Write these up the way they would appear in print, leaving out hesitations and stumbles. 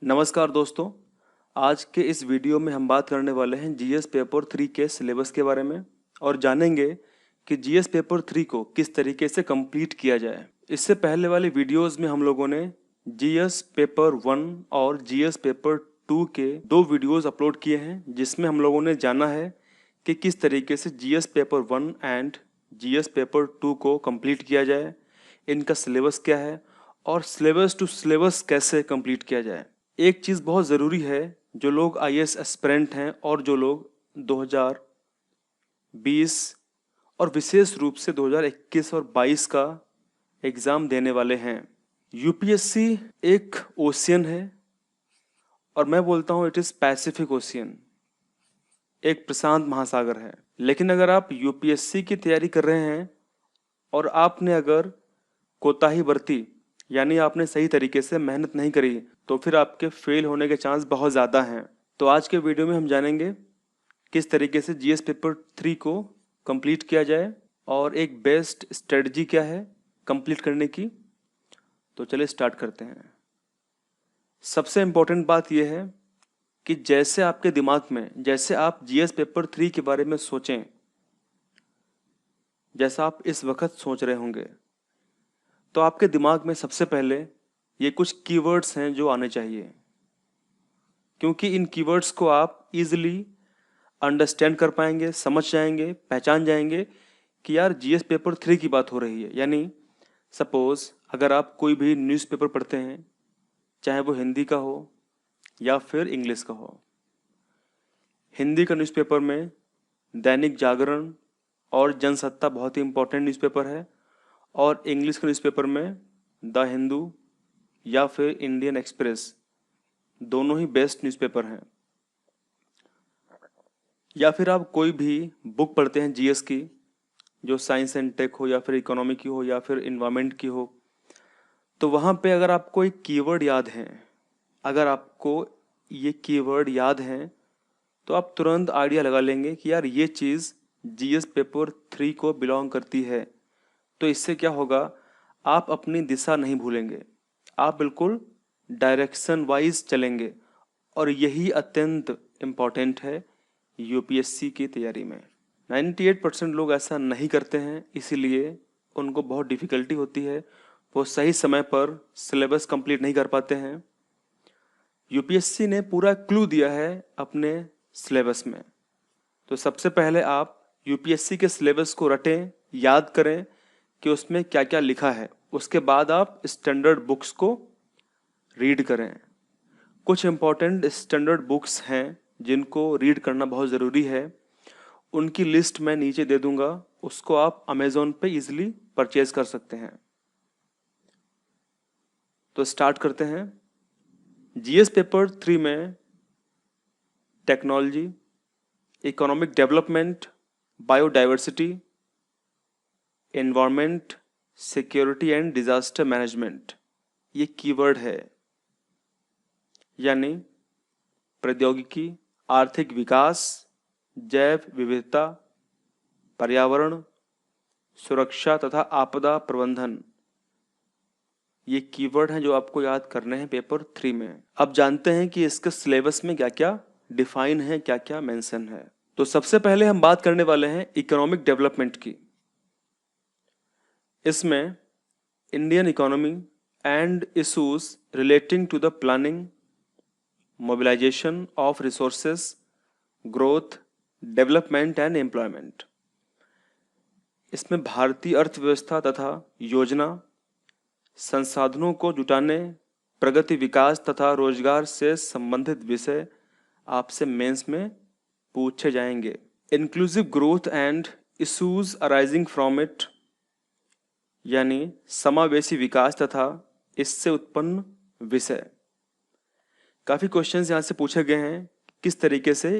नमस्कार दोस्तों। आज के इस वीडियो में हम बात करने वाले हैं जीएस पेपर 3 के सिलेबस के बारे में और जानेंगे कि जीएस पेपर 3 को किस तरीके से कंप्लीट किया जाए। इससे पहले वाले वीडियोस में हम लोगों ने जीएस पेपर 1 और जीएस पेपर 2 के 2 वीडियोस अपलोड किए हैं, जिसमें हम लोगों ने जाना है कि किस तरीके से GS paper 1 and GS paper 2 को कंप्लीट किया जाए, इनका सिलेबस क्या है और सिलेबस टू सिलेबस कैसे कंप्लीट किया जाए। एक चीज़ बहुत ज़रूरी है, जो लोग आईएएस एस्पिरेंट हैं और जो लोग 2020 और विशेष रूप से 2021 और 22 का एग्ज़ाम देने वाले हैं। यूपीएससी एक ओशियन है और मैं बोलता हूँ इट इज़ पैसिफिक ओशियन, एक प्रशांत महासागर है। लेकिन अगर आप यूपीएससी की तैयारी कर रहे हैं और आपने अगर कोताही बरती, यानी आपने सही तरीके से मेहनत नहीं करी, तो फिर आपके फेल होने के चांस बहुत ज़्यादा हैं। तो आज के वीडियो में हम जानेंगे किस तरीके से जीएस पेपर 3 को कंप्लीट किया जाए और एक बेस्ट स्ट्रेटजी क्या है कंप्लीट करने की। तो चलिए स्टार्ट करते हैं। सबसे इम्पोर्टेंट बात यह है कि जैसे आपके दिमाग में, जैसे आप जीएस पेपर 3 के बारे में सोचें, जैसा आप इस वक्त सोच रहे होंगे, तो आपके दिमाग में सबसे पहले ये कुछ कीवर्ड्स हैं जो आने चाहिए, क्योंकि इन कीवर्ड्स को आप इजीली अंडरस्टैंड कर पाएंगे, समझ जाएंगे, पहचान जाएंगे कि यार जीएस पेपर 3 की बात हो रही है। यानी सपोज अगर आप कोई भी न्यूज़पेपर पढ़ते हैं, चाहे वो हिंदी का हो या फिर इंग्लिश का हो। हिंदी का न्यूज़पेपर में दैनिक जागरण और जनसत्ता बहुत ही इम्पोर्टेंट न्यूज़पेपर है, और इंग्लिश के न्यूज़पेपर में द हिंदू या फिर इंडियन एक्सप्रेस, दोनों ही बेस्ट न्यूज़पेपर हैं। या फिर आप कोई भी बुक पढ़ते हैं जीएस की, जो साइंस एंड टेक हो या फिर इकोनॉमी की हो या फिर इन्वायरमेंट की हो, तो वहाँ पे अगर आपको एक कीवर्ड याद है, अगर आपको ये कीवर्ड याद है, तो आप तुरंत आइडिया लगा लेंगे कि यार ये चीज़ जीएस पेपर 3 को बिलोंग करती है। तो इससे क्या होगा, आप अपनी दिशा नहीं भूलेंगे, आप बिल्कुल डायरेक्शन वाइज चलेंगे, और यही अत्यंत इम्पॉर्टेंट है यूपीएससी की तैयारी में। 98% लोग ऐसा नहीं करते हैं, इसीलिए उनको बहुत डिफ़िकल्टी होती है, वो सही समय पर सिलेबस कंप्लीट नहीं कर पाते हैं। यूपीएससी ने पूरा क्लू दिया है अपने सिलेबस में। तो सबसे पहले आप यूपीएससी के सिलेबस को रटें, याद करें कि उसमें क्या क्या लिखा है। उसके बाद आप स्टैंडर्ड बुक्स को रीड करें। कुछ इम्पॉर्टेंट स्टैंडर्ड बुक्स हैं जिनको रीड करना बहुत ज़रूरी है, उनकी लिस्ट मैं नीचे दे दूंगा, उसको आप अमेज़ॉन पे इजीली परचेज कर सकते हैं। तो स्टार्ट करते हैं। जीएस पेपर 3 में technology, economic development, biodiversity, environment, security and disaster management, ये कीवर्ड है। यानी प्रौद्योगिकी, आर्थिक विकास, जैव विविधता, पर्यावरण, सुरक्षा तथा आपदा प्रबंधन, ये कीवर्ड हैं जो आपको याद करने हैं पेपर 3 में। अब जानते हैं कि इसके सिलेबस में क्या क्या डिफाइन है, क्या क्या मेंशन है। तो सबसे पहले हम बात करने वाले हैं इकोनॉमिक डेवलपमेंट की। इसमें Indian economy and issues relating to the planning, mobilisation of resources, growth, development and employment, इसमें भारतीय अर्थव्यवस्था तथा योजना, संसाधनों को जुटाने, प्रगति, विकास तथा रोजगार से संबंधित विषय आपसे मेंस में पूछे जाएंगे। Inclusive growth and issues arising from it, यानी समावेशी विकास तथा इससे उत्पन्न विषय। काफ़ी क्वेश्चंस यहाँ से पूछे गए हैं, किस तरीके से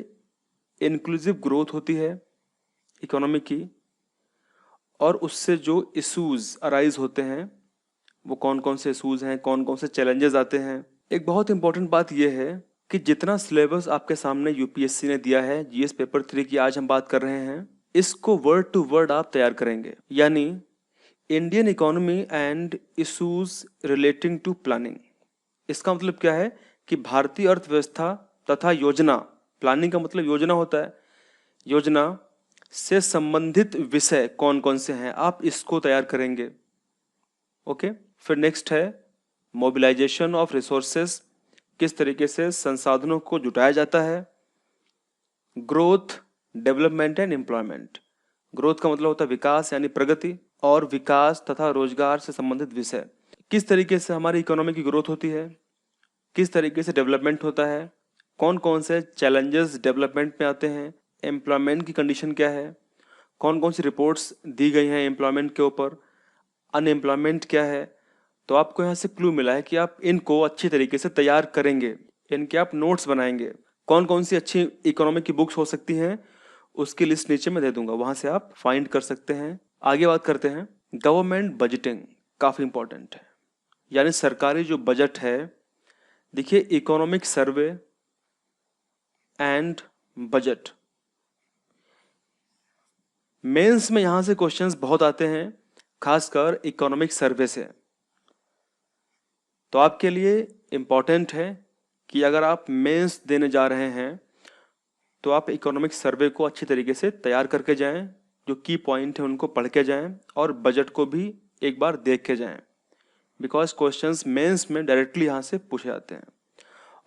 इंक्लूसिव ग्रोथ होती है इकोनॉमी की, और उससे जो इशूज अराइज होते हैं वो कौन कौन से इशूज हैं, कौन कौन से चैलेंजेस आते हैं। एक बहुत इंपॉर्टेंट बात यह है कि जितना सिलेबस आपके सामने यूपीएससी ने दिया है जीएस पेपर 3 की आज हम बात कर रहे हैं, इसको वर्ड टू वर्ड आप तैयार करेंगे। यानी Indian economy and issues relating to planning, इसका मतलब क्या है कि भारतीय अर्थव्यवस्था तथा योजना, प्लानिंग का मतलब योजना होता है, योजना से संबंधित विषय कौन कौन से हैं, आप इसको तैयार करेंगे। ओके, फिर नेक्स्ट है मोबिलाइजेशन ऑफ रिसोर्सेस, किस तरीके से संसाधनों को जुटाया जाता है। Growth, development and employment, growth का मतलब होता है विकास यानी प्रगति, और विकास तथा रोजगार से संबंधित विषय, किस तरीके से हमारी इकोनॉमी की ग्रोथ होती है, किस तरीके से डेवलपमेंट होता है, कौन कौन से चैलेंजेस डेवलपमेंट में आते हैं, एम्प्लॉयमेंट की कंडीशन क्या है, कौन कौन सी रिपोर्ट्स दी गई हैं एम्प्लॉयमेंट के ऊपर, अनएम्प्लॉयमेंट क्या है। तो आपको यहाँ से क्लू मिला है कि आप इनको अच्छी तरीके से तैयार करेंगे, इनके आप नोट्स बनाएंगे। कौन कौन सी अच्छी इकोनॉमिक की बुक्स हो सकती हैं उसकी लिस्ट नीचे मैं दे दूंगा, वहां से आप फाइंड कर सकते हैं। आगे बात करते हैं, गवर्नमेंट बजटिंग काफी इंपॉर्टेंट है, यानी सरकारी जो बजट है। देखिए, economic survey and budget, mains में यहां से क्वेश्चंस बहुत आते हैं, खासकर इकोनॉमिक सर्वे से। तो आपके लिए इंपॉर्टेंट है कि अगर आप मेंस देने जा रहे हैं तो आप इकोनॉमिक सर्वे को अच्छी तरीके से तैयार करके जाएं, जो की पॉइंट है उनको पढ़ के जाएं, और बजट को भी एक बार देख के जाएं, बिकॉज क्वेश्चंस मेंस में डायरेक्टली यहाँ से पूछे जाते हैं।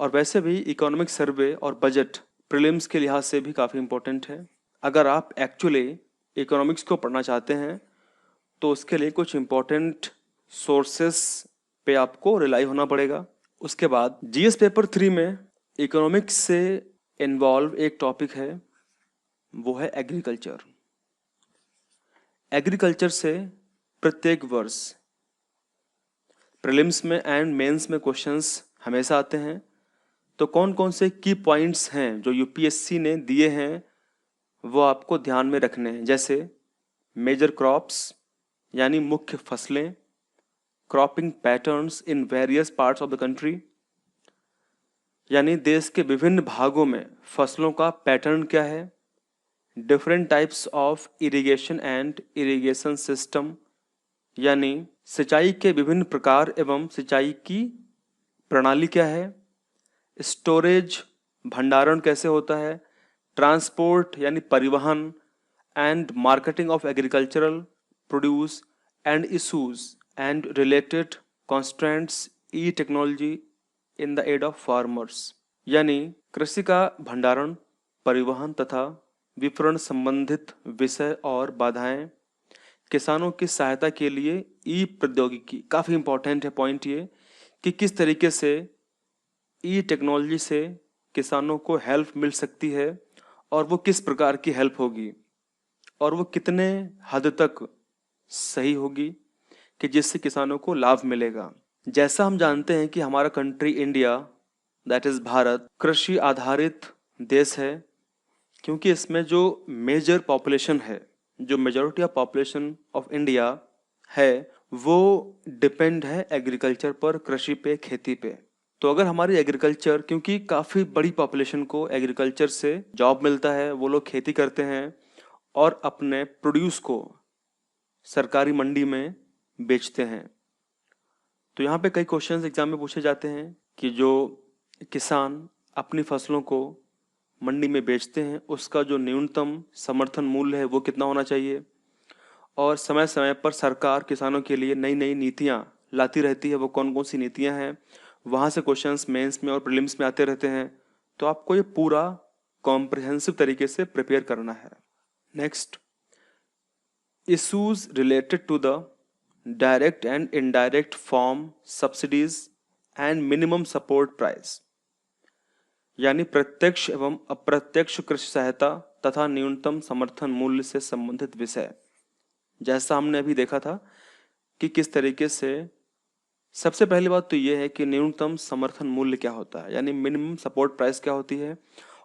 और वैसे भी इकोनॉमिक सर्वे और बजट प्रीलिम्स के लिहाज से भी काफ़ी इंपॉर्टेंट है। अगर आप एक्चुअली इकोनॉमिक्स को पढ़ना चाहते हैं तो उसके लिए कुछ इंपॉर्टेंट सोर्सेस पे आपको रिलाई होना पड़ेगा। उसके बाद जीएस पेपर 3 में इकोनॉमिक्स से इन्वॉल्व एक टॉपिक है, वो है एग्रीकल्चर। एग्रीकल्चर से प्रत्येक वर्ष प्रीलिम्स में एंड मेंस में क्वेश्चंस हमेशा आते हैं। तो कौन कौन से की पॉइंट्स हैं जो यूपीएससी ने दिए हैं वो आपको ध्यान में रखने हैं, जैसे मेजर क्रॉप्स यानी मुख्य फसलें, cropping patterns in various parts of the country, यानी देश के विभिन्न भागों में फसलों का पैटर्न क्या है, different types of irrigation and irrigation system, यानी सिंचाई के विभिन्न प्रकार एवं सिंचाई की प्रणाली क्या है, स्टोरेज भंडारण कैसे होता है, ट्रांसपोर्ट यानी परिवहन and marketing of agricultural produce and issues and related constraints, e technology in the aid of farmers, यानी कृषि का भंडारण, परिवहन तथा विपणन संबंधित विषय और बाधाएं, किसानों की सहायता के लिए ई प्रौद्योगिकी, काफ़ी इंपॉर्टेंट है पॉइंट ये कि किस तरीके से ई टेक्नोलॉजी से किसानों को हेल्प मिल सकती है और वो किस प्रकार की हेल्प होगी और वो कितने हद तक सही होगी कि जिससे किसानों को लाभ मिलेगा। जैसा हम जानते हैं कि हमारा country India, that is Bharat, कृषि आधारित देश है, क्योंकि इसमें जो मेजर पॉपुलेशन है, जो majority of population of India है, वो डिपेंड है एग्रीकल्चर पर, कृषि पे, खेती पे। तो अगर हमारी एग्रीकल्चर, क्योंकि काफ़ी बड़ी पॉपुलेशन को एग्रीकल्चर से जॉब मिलता है, वो लोग खेती करते हैं और अपने प्रोड्यूस को सरकारी मंडी में बेचते हैं। तो यहाँ पे कई क्वेश्चंस एग्जाम में पूछे जाते हैं कि जो किसान अपनी फसलों को मंडी में बेचते हैं उसका जो न्यूनतम समर्थन मूल्य है वो कितना होना चाहिए, और समय समय पर सरकार किसानों के लिए नई नई नीतियाँ लाती रहती है, वो कौन कौन सी नीतियाँ हैं, वहाँ से क्वेश्चंस मेंस में और प्रीलिम्स में आते रहते हैं। तो आपको ये पूरा कॉम्प्रिहेंसिव तरीके से प्रिपेयर करना है। Next, issues related to the direct and indirect form subsidies and minimum support price, यानी प्रत्यक्ष एवं अप्रत्यक्ष कृषि सहायता तथा न्यूनतम समर्थन मूल्य से संबंधित विषय। जैसा हमने अभी देखा था कि किस तरीके से, सबसे पहली बात तो ये है कि न्यूनतम समर्थन मूल्य क्या होता है, यानी मिनिमम सपोर्ट प्राइस क्या होती है,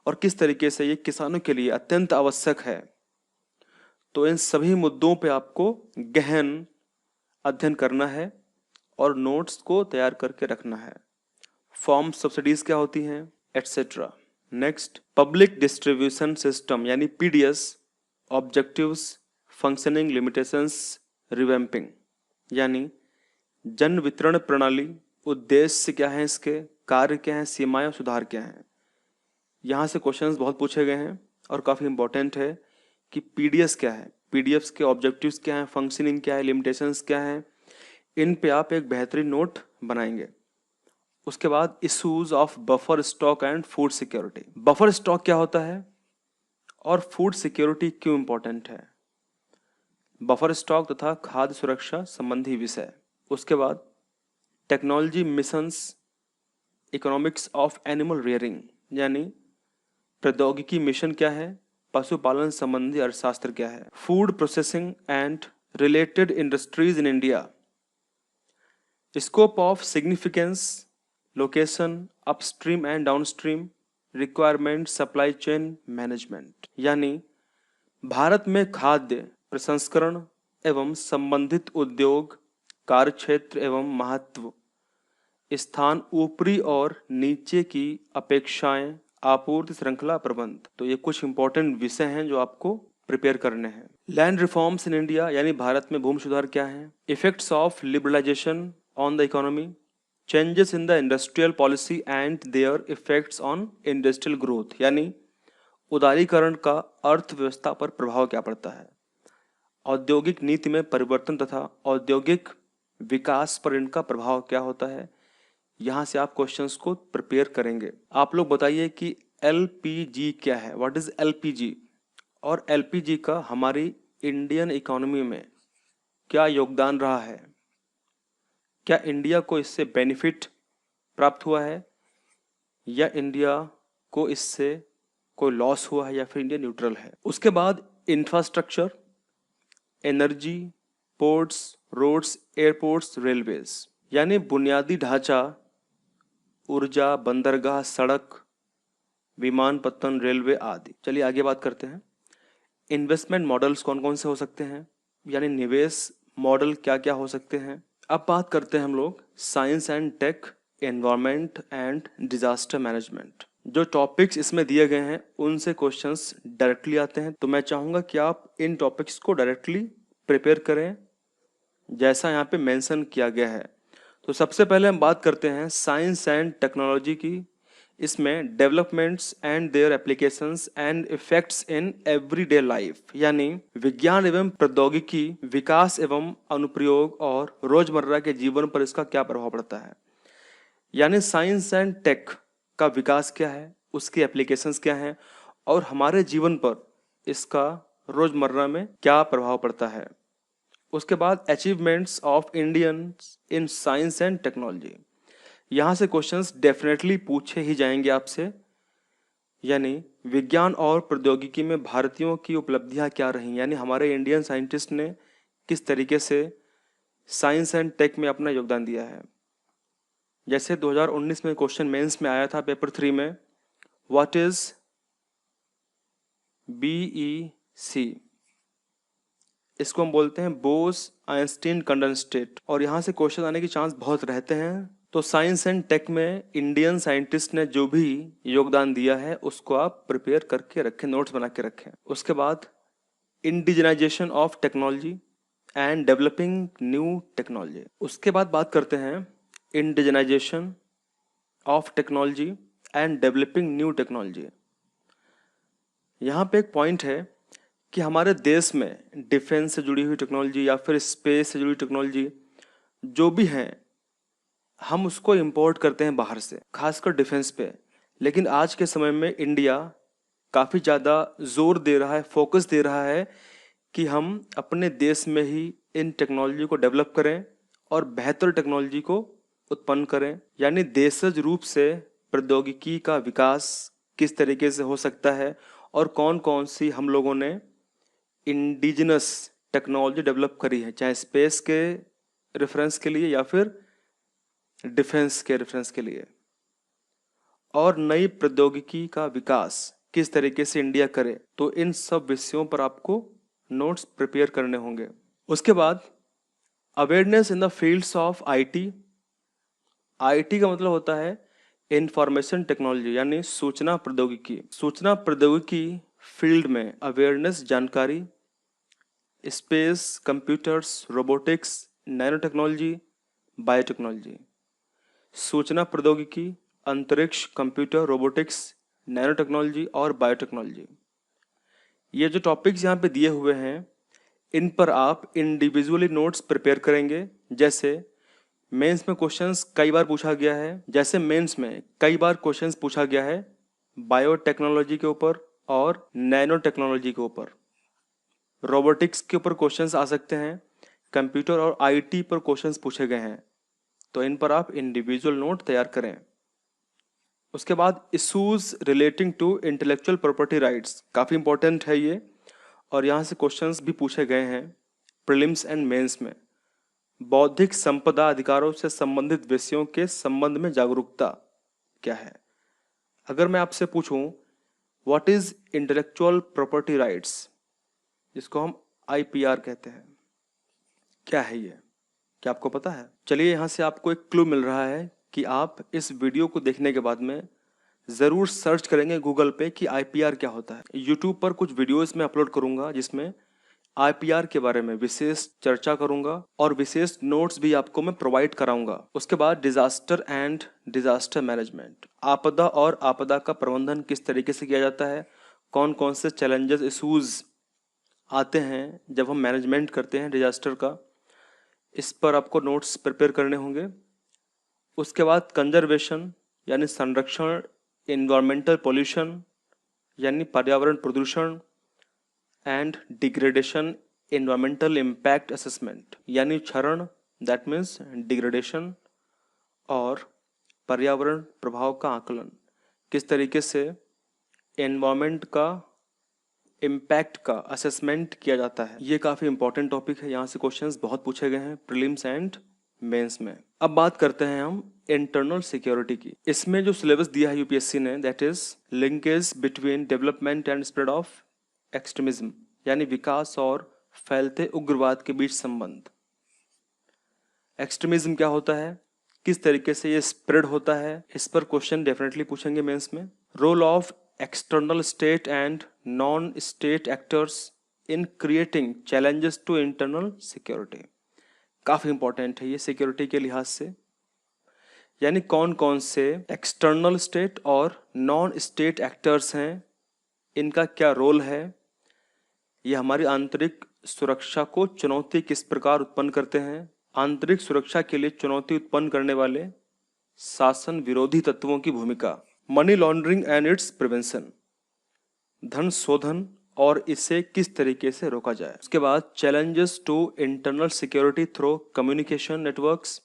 और किस तरीके से ये किसानों के लिए अत्यंत आवश्यक है। तो इन सभी मुद्दों पे आपको गहन अध्ययन करना है और नोट्स को तैयार करके रखना है। फॉर्म सब्सिडीज क्या होती हैं, etcetera. Next, public distribution system यानी PDS, objectives, functioning limitations, revamping, यानी जन वितरण प्रणाली उद्देश्य क्या है इसके, कार्य क्या है, सीमाएं और सुधार क्या हैं। यहाँ से क्वेश्चंस बहुत पूछे गए हैं और काफ़ी इंपॉर्टेंट है कि पीडीएस क्या है, पीडीएफ्स के ऑब्जेक्टिव्स क्या हैं, फंक्शनिंग क्या है, लिमिटेशंस क्या हैं, इन पे आप एक बेहतरीन नोट बनाएंगे। उसके बाद issues of buffer stock and food security. Buffer stock क्या होता है और फूड सिक्योरिटी क्यों इंपॉर्टेंट है, बफर स्टॉक तथा खाद्य सुरक्षा संबंधी विषय। उसके बाद technology missions, economics of animal rearing, यानी प्रौद्योगिकी मिशन क्या है, पशुपालन संबंधी अर्थशास्त्र क्या है। Food processing and related industries in India, scope of significance, location, upstream and downstream, requirement, supply chain management, यानी भारत में खाद्य प्रसंस्करण एवं संबंधित उद्योग, कार्यक्षेत्र एवं महत्व, स्थान, ऊपरी और नीचे की अपेक्षाएं, आपूर्ति श्रृंखला प्रबंध। तो ये कुछ इंपॉर्टेंट विषय हैं जो आपको प्रिपेयर करने हैं। लैंड रिफॉर्म्स इन इंडिया, यानी भारत में भूमि सुधार क्या है। Effects of liberalisation on the economy, changes in the industrial policy and their effects on industrial growth, यानी उदारीकरण का अर्थव्यवस्था पर प्रभाव क्या पड़ता है। औद्योगिक नीति में परिवर्तन तथा औद्योगिक विकास पर इनका प्रभाव क्या होता है। यहाँ से आप क्वेश्चंस को प्रिपेयर करेंगे। आप लोग बताइए कि एलपीजी क्या है, व्हाट इज एलपीजी, और एलपीजी का हमारी इंडियन इकोनॉमी में क्या योगदान रहा है। क्या इंडिया को इससे बेनिफिट प्राप्त हुआ है या इंडिया को इससे कोई लॉस हुआ है या फिर इंडिया न्यूट्रल है। उसके बाद infrastructure, energy, ports, roads, airports, railways, यानी बुनियादी ढांचा, ऊर्जा, बंदरगाह, सड़क, विमानपत्तन, रेलवे आदि। चलिए आगे बात करते हैं। इन्वेस्टमेंट मॉडल्स कौन कौन से हो सकते हैं, यानी निवेश मॉडल क्या क्या हो सकते हैं। अब बात करते हैं हम लोग science and tech, environment and disaster management. जो टॉपिक्स इसमें दिए गए हैं उनसे क्वेश्चंस डायरेक्टली आते हैं, तो मैं चाहूंगा कि आप इन टॉपिक्स को डायरेक्टली प्रिपेयर करें जैसा यहाँ पे मेंशन किया गया है। तो सबसे पहले हम बात करते हैं साइंस एंड टेक्नोलॉजी की। इसमें developments and their applications and effects in everyday life, यानी विज्ञान एवं प्रौद्योगिकी विकास एवं अनुप्रयोग और रोजमर्रा के जीवन पर इसका क्या प्रभाव पड़ता है। यानी साइंस एंड टेक का विकास क्या है, उसकी एप्लीकेशंस क्या हैं और हमारे जीवन पर इसका रोजमर्रा में क्या प्रभाव पड़ता है। उसके बाद achievements of Indians in science and technology. यहाँ से क्वेश्चंस डेफिनेटली पूछे ही जाएंगे आपसे, यानी विज्ञान और प्रौद्योगिकी में भारतीयों की उपलब्धियां क्या रही, यानी हमारे इंडियन साइंटिस्ट ने किस तरीके से साइंस एंड टेक में अपना योगदान दिया है। जैसे 2019 में क्वेश्चन मेंस में आया था पेपर 3 में, व्हाट इज BEC, इसको हम बोलते हैं बोस आइंस्टीन कंडेंसेट, और यहाँ से क्वेश्चन आने की चांस बहुत रहते हैं। तो साइंस एंड टेक में इंडियन साइंटिस्ट ने जो भी योगदान दिया है उसको आप प्रिपेयर करके रखें, नोट्स बना के रखें। उसके बाद indigenisation of technology and developing new technology. उसके बाद बात करते हैं indigenisation of technology and developing new technology. यहाँ पे एक पॉइंट है कि हमारे देश में डिफेंस से जुड़ी हुई टेक्नोलॉजी या फिर स्पेस से जुड़ी टेक्नोलॉजी जो भी हैं हम उसको इंपोर्ट करते हैं बाहर से, खासकर डिफेंस पे। लेकिन आज के समय में इंडिया काफ़ी ज़्यादा जोर दे रहा है, फोकस दे रहा है कि हम अपने देश में ही इन टेक्नोलॉजी को डेवलप करें और बेहतर टेक्नोलॉजी को उत्पन्न करें। यानी देशज रूप से प्रौद्योगिकी का विकास किस तरीके से हो सकता है और कौन कौन सी हम लोगों ने इंडिजिनस टेक्नोलॉजी डेवलप करी है, चाहे स्पेस के रेफरेंस के लिए या फिर डिफेंस के रेफरेंस के लिए, और नई प्रौद्योगिकी का विकास किस तरीके से इंडिया करे। तो इन सब विषयों पर आपको नोट्स प्रिपेयर करने होंगे। उसके बाद awareness in the fields of IT. IT का मतलब होता है इंफॉर्मेशन टेक्नोलॉजी, यानी सूचना प्रौद्योगिकी। सूचना प्रौद्योगिकी फील्ड में अवेयरनेस, जानकारी, space, computers, robotics, nano technology, biotechnology. सूचना प्रौद्योगिकी, अंतरिक्ष, कंप्यूटर, रोबोटिक्स, नैनो टेक्नोलॉजी और बायोटेक्नोलॉजी। ये जो टॉपिक्स यहाँ पे दिए हुए हैं, इन पर आप इंडिविजुअली नोट्स प्रिपेयर करेंगे। जैसे मेंस में क्वेश्चंस कई बार पूछा गया है, बायोटेक्नोलॉजी के ऊपर और नैनो टेक्नोलॉजी के ऊपर। रोबोटिक्स के ऊपर क्वेश्चंस आ सकते हैं, कंप्यूटर और आईटी पर क्वेश्चंस पूछे गए हैं, तो इन पर आप इंडिविजुअल नोट तैयार करें। उसके बाद issues relating to intellectual property rights, काफ़ी इंपॉर्टेंट है ये, और यहाँ से क्वेश्चंस भी पूछे गए हैं प्रीलिम्स एंड मेंस में। बौद्धिक संपदा अधिकारों से संबंधित विषयों के संबंध में जागरूकता क्या है। अगर मैं आपसे पूछूं what is intellectual property rights, जिसको हम आईपीआर कहते हैं, क्या है ये, क्या आपको पता है? चलिए, यहाँ से आपको एक क्लू मिल रहा है कि आप इस वीडियो को देखने के बाद में ज़रूर सर्च करेंगे गूगल पे कि आईपीआर क्या होता है। यूट्यूब पर कुछ वीडियोस में अपलोड करूंगा जिसमें आईपीआर के बारे में विशेष चर्चा करूंगा और विशेष नोट्स भी आपको मैं प्रोवाइड कराऊंगा। उसके बाद डिजास्टर एंड डिजास्टर मैनेजमेंट, आपदा और आपदा का प्रबंधन किस तरीके से किया जाता है, कौन कौन से चैलेंजेस इशूज आते हैं जब हम मैनेजमेंट करते हैं डिजास्टर का, इस पर आपको नोट्स प्रिपेयर करने होंगे। उसके बाद कंजर्वेशन यानी संरक्षण, इन्वायरमेंटल पोल्यूशन यानी पर्यावरण प्रदूषण, and degradation, environmental impact assessment यानी क्षरण, दैट मीन्स डिग्रेडेशन, और पर्यावरण प्रभाव का आकलन, किस तरीके से एनवायरमेंट का इम्पैक्ट का असेसमेंट किया जाता है। ये काफ़ी इंपॉर्टेंट टॉपिक है, यहाँ से क्वेश्चंस बहुत पूछे गए हैं प्रीलिम्स एंड मेंस में। अब बात करते हैं हम इंटरनल सिक्योरिटी की। इसमें जो सिलेबस दिया है यूपीएससी ने, that is linkage between development and spread of extremism, यानी विकास और फैलते उग्रवाद के बीच संबंध। एक्सट्रीमिज्म क्या होता है, किस तरीके से ये स्प्रेड होता है, इस पर क्वेश्चन डेफिनेटली पूछेंगे मेंस में। Role of external state and non state actors in creating challenges to internal security, काफ़ी इंपॉर्टेंट है ये सिक्योरिटी के लिहाज से। यानी कौन कौन से एक्सटर्नल स्टेट और नॉन स्टेट एक्टर्स हैं, इनका क्या रोल है, ये हमारी आंतरिक सुरक्षा को चुनौती किस प्रकार उत्पन्न करते हैं, आंतरिक सुरक्षा के लिए चुनौती उत्पन्न करने वाले शासन विरोधी तत्वों की भूमिका, money laundering and it's prevention, धन शोधन और इसे किस तरीके से रोका जाए। उसके बाद challenges to internal security through communication networks,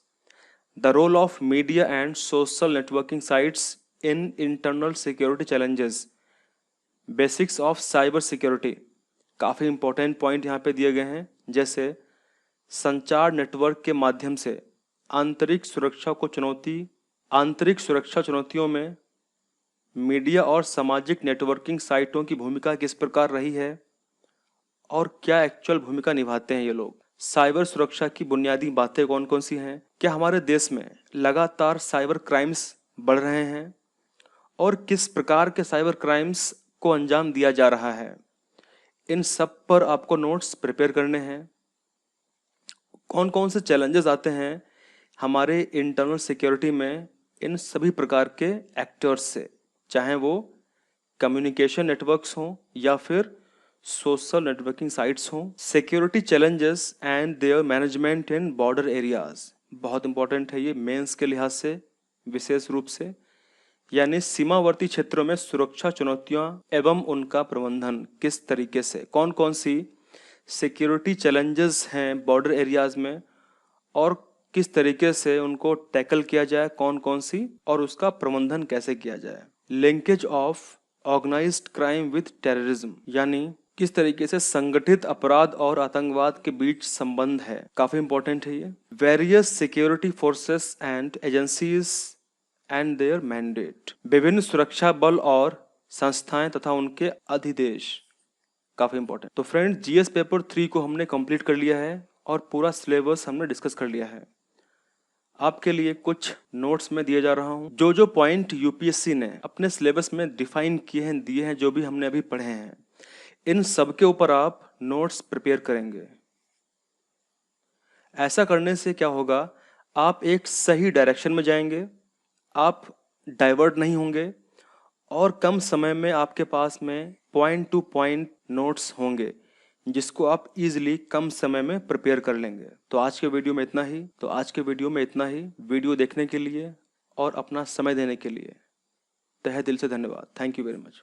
the role of media and social networking sites in internal security challenges, basics of cyber security, काफ़ी इंपॉर्टेंट पॉइंट यहाँ पे दिए गए हैं। जैसे संचार नेटवर्क के माध्यम से आंतरिक सुरक्षा चुनौतियों में मीडिया और सामाजिक नेटवर्किंग साइटों की भूमिका किस प्रकार रही है और क्या एक्चुअल भूमिका निभाते हैं ये लोग। साइबर सुरक्षा की बुनियादी बातें कौन कौन सी हैं, क्या हमारे देश में लगातार साइबर क्राइम्स बढ़ रहे हैं और किस प्रकार के साइबर क्राइम्स को अंजाम दिया जा रहा है, इन सब पर आपको नोट्स प्रिपेयर करने हैं। कौन कौन से चैलेंजेस आते हैं हमारे इंटरनल सिक्योरिटी में इन सभी प्रकार के एक्टर्स से, चाहे वो कम्युनिकेशन नेटवर्क्स हों या फिर सोशल नेटवर्किंग साइट्स हों। Security challenges and there management in border areas, बहुत इंपॉर्टेंट है ये मेंस के लिहाज से विशेष रूप से, यानी सीमावर्ती क्षेत्रों में सुरक्षा चुनौतियां एवं उनका प्रबंधन किस तरीके से, कौन कौन सी सिक्योरिटी चैलेंजेस हैं बॉर्डर एरियाज में और किस तरीके से उनको टैकल किया जाए, कौन कौन सी, और उसका प्रबंधन कैसे किया जाए। Linkage of organised crime with terrorism, यानी किस तरीके से संगठित अपराध और आतंकवाद के बीच संबंध है, काफी इंपॉर्टेंट है ये। Various security forces and agencies and there mandate, विभिन्न सुरक्षा बल और संस्थाएं तथा उनके अधिदेश, काफी इंपॉर्टेंट। तो फ्रेंड, जीएस पेपर 3 को हमने कंप्लीट कर लिया है और पूरा सिलेबस हमने डिस्कस कर लिया है। आपके लिए कुछ नोट्स में दिए जा रहा हूं, जो जो पॉइंट यूपीएससी ने अपने सिलेबस में डिफाइन किए हैं, दिए हैं, जो भी हमने अभी पढ़े हैं, इन सब के ऊपर आप नोट्स प्रिपेयर करेंगे। ऐसा करने से क्या होगा, आप एक सही डायरेक्शन में जाएंगे आप डाइवर्ट नहीं होंगे और कम समय में आपके पास में पॉइंट टू पॉइंट नोट्स होंगे जिसको आप इजीली कम समय में प्रिपेयर कर लेंगे। तो आज के वीडियो में इतना ही। वीडियो देखने के लिए और अपना समय देने के लिए तहे दिल से धन्यवाद। Thank you very much.